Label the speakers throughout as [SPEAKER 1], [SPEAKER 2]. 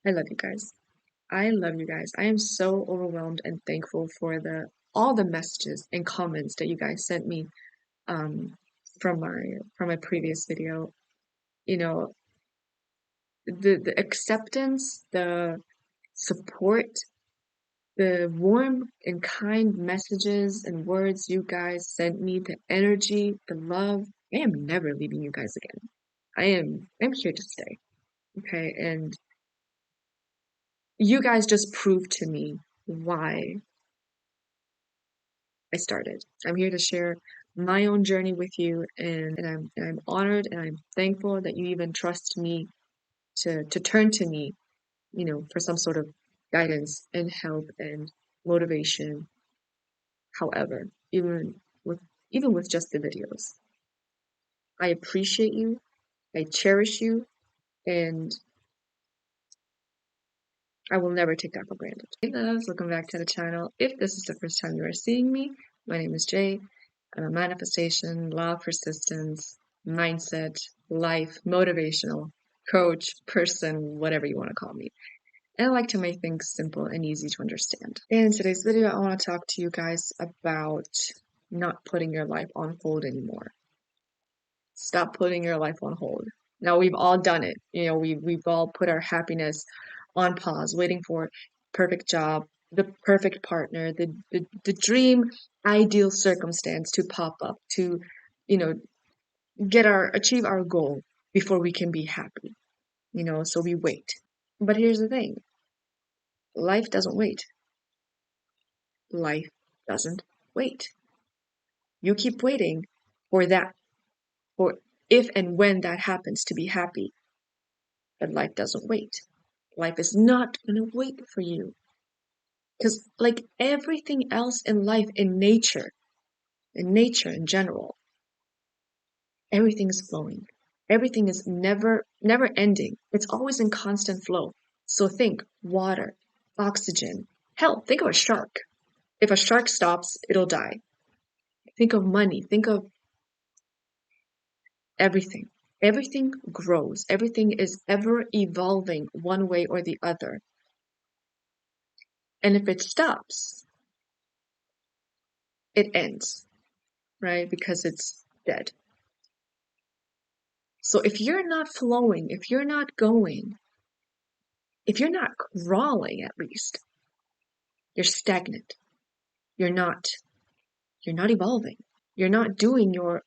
[SPEAKER 1] I love you guys. I love you guys. I am so overwhelmed and thankful for the all the messages and comments that you guys sent me um from my previous video. You know, the acceptance, the support, the warm and kind messages and words you guys sent me, the energy, the love. I am never leaving you guys again. I'm here to stay. Okay, and you guys just proved to me why I started. I'm here to share my own journey with you, and I'm honored and I'm thankful that you even trust me to turn to me, for some sort of guidance and help and motivation. However, with even with just the videos, I appreciate you, I cherish you, and I will never take that for granted. Hey loves, welcome back to the channel. If this is the first time you are seeing me, my name is Jay. I'm a manifestation, law of persistence, mindset, life, motivational coach, person, whatever you want to call me. And I like to make things simple and easy to understand. In today's video, I want to talk to you guys about not putting your life on hold anymore. Stop putting your life on hold. Now, we've all done it. We've all put our happiness on pause, waiting for perfect job, the perfect partner, the dream ideal circumstance to pop up to, you know, achieve our goal before we can be happy. So we wait. But here's the thing. Life doesn't wait. Life doesn't wait. You keep waiting for that, for if and when that happens to be happy. But life doesn't wait. Life is not going to wait for you. Because, like everything else in life, in nature in general, everything is flowing. Everything is never ending. It's always in constant flow. So think water, oxygen. Hell, think of a shark. If a shark stops, it'll die. Think of money. Think of everything. Everything grows. Everything is ever evolving one way or the other. And if it stops, it ends, right? Because it's dead. So if you're not flowing, if you're not going, if you're not crawling at least, you're stagnant. You're not evolving. You're not doing your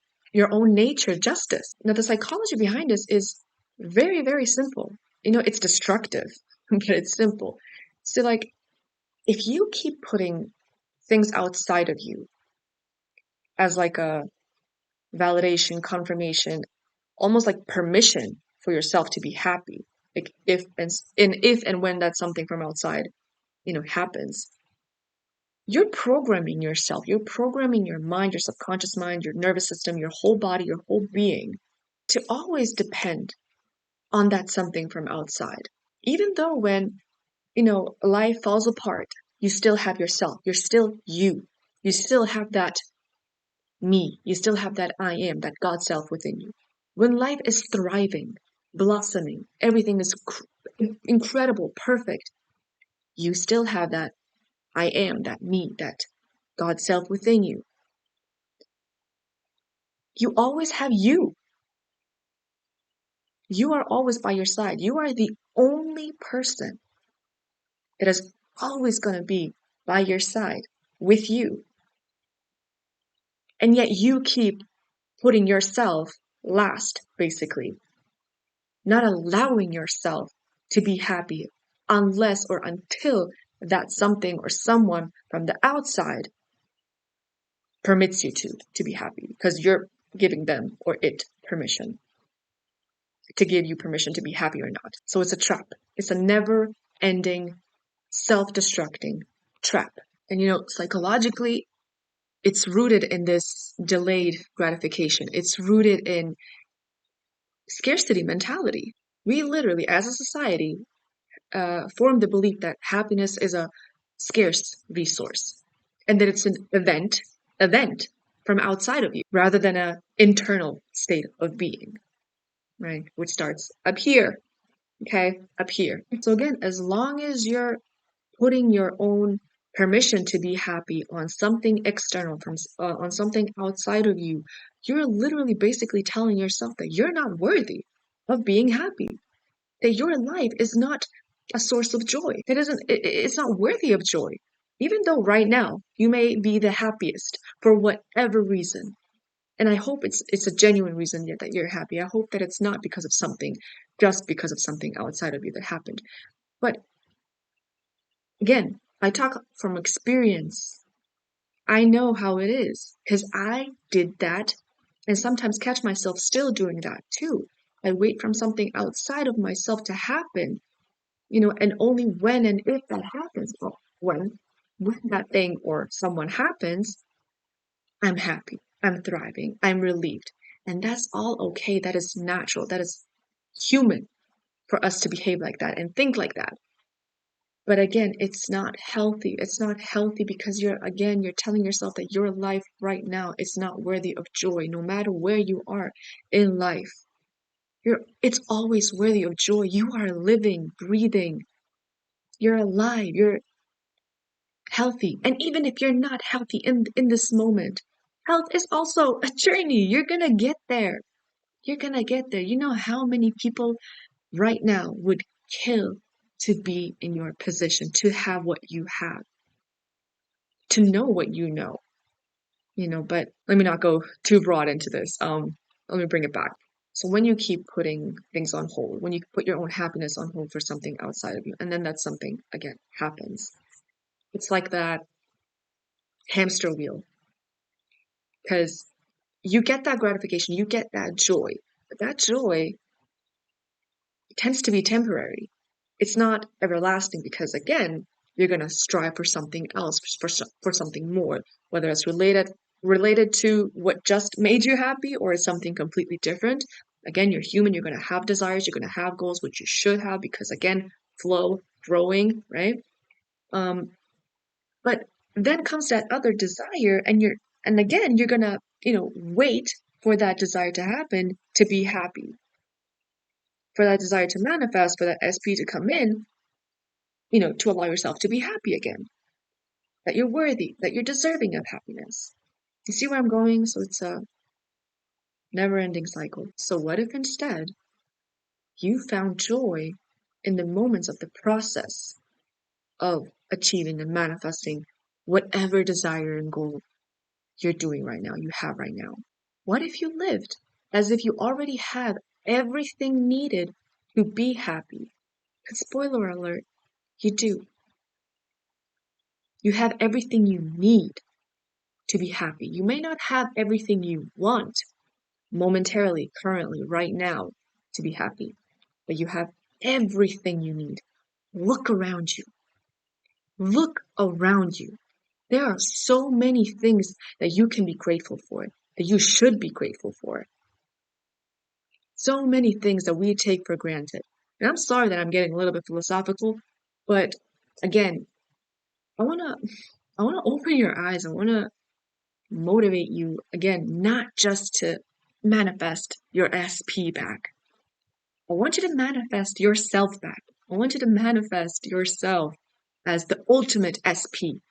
[SPEAKER 1] own nature justice. Now the psychology behind this is very, very simple. It's destructive, but it's simple. So like if you keep putting things outside of you as like a validation, confirmation, almost like permission for yourself to be happy. Like if and when that something from outside, happens, you're programming yourself. You're programming your mind, your subconscious mind, your nervous system, your whole body, your whole being to always depend on that something from outside. Even though when, life falls apart, you still have yourself. You're still you. You still have that me. You still have that I am, that God self within you. When life is thriving, blossoming, everything is incredible, perfect, you still have that I am, that me, that God self within you. You always have you. You are always by your side. You are the only person that is always going to be by your side with you. And yet you keep putting yourself last, basically. Not allowing yourself to be happy unless or until that something or someone from the outside permits you to be happy, because you're giving them or it permission to give you permission to be happy or not. So it's a trap. It's a never-ending, self-destructing trap. And psychologically, it's rooted in this delayed gratification. It's rooted in scarcity mentality. We literally, as a society, form the belief that happiness is a scarce resource and that it's an event from outside of you rather than an internal state of being, right? Which starts up here okay, up here. So again, as long as you're putting your own permission to be happy on something external on something outside of you, you're literally basically telling yourself that you're not worthy of being happy, that your life is not a source of joy. It's not worthy of joy. Even though right now you may be the happiest for whatever reason. And I hope it's a genuine reason that you're happy. I hope that it's not because of something, just because of something outside of you that happened. But again, I talk from experience. I know how it is because I did that and sometimes catch myself still doing that too. I wait from something outside of myself to happen, and only when and if that happens, or when that thing or someone happens, I'm happy, I'm thriving, I'm relieved. And that's all okay. That is natural. That is human for us to behave like that and think like that. But again, it's not healthy. It's not healthy because you're telling yourself that your life right now is not worthy of joy, no matter where you are in life. It's always worthy of joy. You are living, breathing. You're alive. You're healthy. And even if you're not healthy in this moment, health is also a journey. You're gonna get there. You're gonna get there. You know how many people right now would kill to be in your position, to have what you have, to know what but let me not go too broad into this. Let me bring it back. So when you keep putting things on hold, when you put your own happiness on hold for something outside of you, and then that something again happens, it's like that hamster wheel. Because you get that gratification, you get that joy, but that joy tends to be temporary. It's not everlasting because again, you're going to strive for something else, for something more, whether it's related to what just made you happy or it's something completely different. Again, you're human, you're going to have desires, you're going to have goals, which you should have because again, flow, growing, right? Um, but then comes that other desire and again, you're going to, wait for that desire to happen to be happy, for that desire to manifest, for that SP to come in, to allow yourself to be happy again, that you're worthy, that you're deserving of happiness. You see where I'm going? So it's a never ending cycle. So what if instead you found joy in the moments of the process of achieving and manifesting whatever desire and goal you're doing right now, you have right now? What if you lived as if you already had everything needed to be happy? And spoiler alert, you do. You have everything you need to be happy. You may not have everything you want momentarily, currently, right now to be happy, but you have everything you need. Look around you. Look around you. There are so many things that you can be grateful for, that you should be grateful for. So many things that we take for granted. And I'm sorry that I'm getting a little bit philosophical, but again, I want to open your eyes. I want to motivate you again, not just to manifest your SP back. I want you to manifest yourself back. I want you to manifest yourself as the ultimate SP.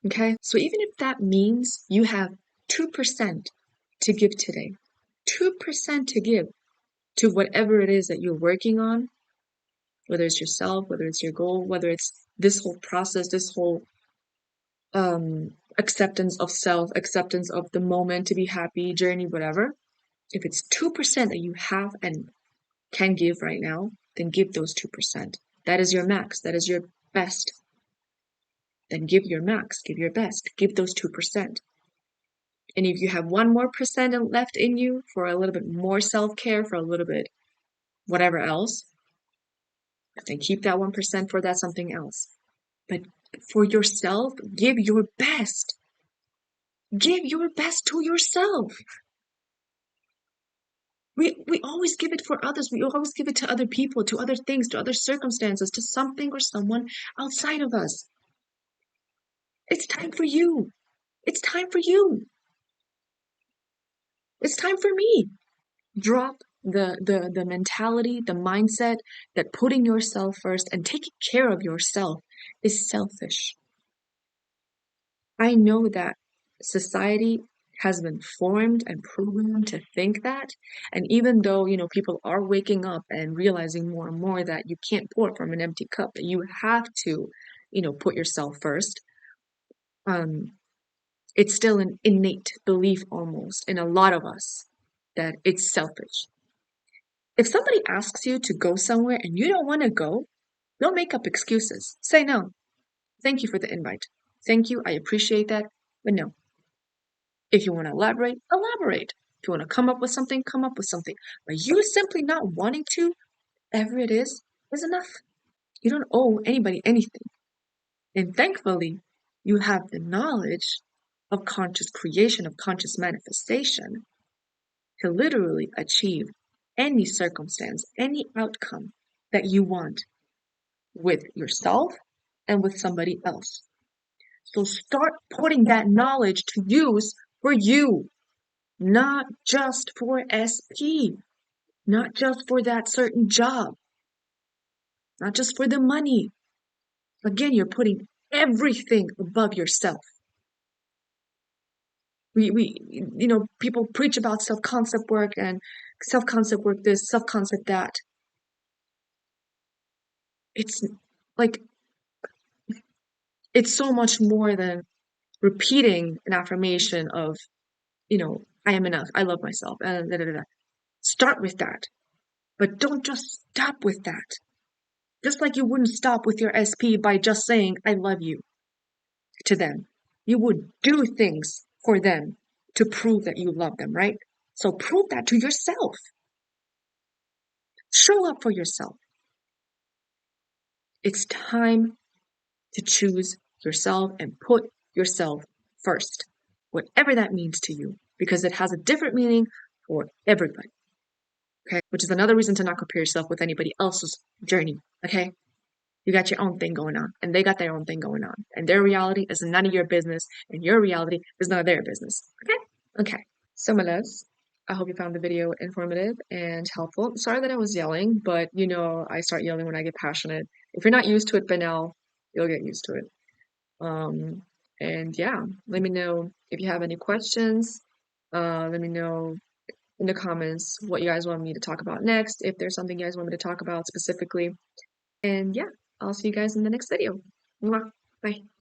[SPEAKER 1] Okay? So even if that means you have 2% to give today, 2% to give to whatever it is that you're working on, whether it's yourself, whether it's your goal, whether it's this whole process, this whole acceptance of self, acceptance of the moment to be happy, journey, whatever. If it's 2% that you have and can give right now, then give those 2%. That is your max. That is your best. Then give your max, give your best, give those 2%. And if you have 1% more left in you for a little bit more self-care, for a little bit whatever else, then keep that 1% for that something else. But for yourself, give your best. Give your best to yourself. We always give it for others. We always give it to other people, to other things, to other circumstances, to something or someone outside of us. It's time for you. It's time for you. It's time for me. Drop the mentality, the mindset that putting yourself first and taking care of yourself is selfish. I know that society has been formed and programmed to think that, and even though, people are waking up and realizing more and more that you can't pour from an empty cup, that you have to, put yourself first, um, it's still an innate belief almost in a lot of us that it's selfish. If somebody asks you to go somewhere and you don't want to go, don't make up excuses. Say no. Thank you for the invite. Thank you. I appreciate that. But no. If you want to elaborate, elaborate. If you want to come up with something, come up with something. But you simply not wanting to, whatever it is enough. You don't owe anybody anything. And thankfully, you have the knowledge of conscious creation, of conscious manifestation to literally achieve any circumstance, any outcome that you want with yourself and with somebody else. So start putting that knowledge to use for you, not just for SP, not just for that certain job, not just for the money. Again, you're putting everything above yourself. People preach about self-concept work and self-concept work this, self-concept that. It's like, it's so much more than repeating an affirmation of, I am enough, I love myself, Start with that, but don't just stop with that. Just like you wouldn't stop with your SP by just saying, I love you to them. You would do things for them to prove that you love them, right? So prove that to yourself. Show up for yourself. It's time to choose yourself and put yourself first, whatever that means to you, because it has a different meaning for everybody. Okay, which is another reason to not compare yourself with anybody else's journey. Okay, you got your own thing going on, and they got their own thing going on, and their reality is none of your business, and your reality is none of their business. Okay. So, my loves, I hope you found the video informative and helpful. Sorry that I was yelling, but I start yelling when I get passionate. If you're not used to it by now, you'll get used to it. And yeah, let me know if you have any questions. Let me know in the comments what you guys want me to talk about next, if there's something you guys want me to talk about specifically. And yeah, I'll see you guys in the next video. Mwah. Bye.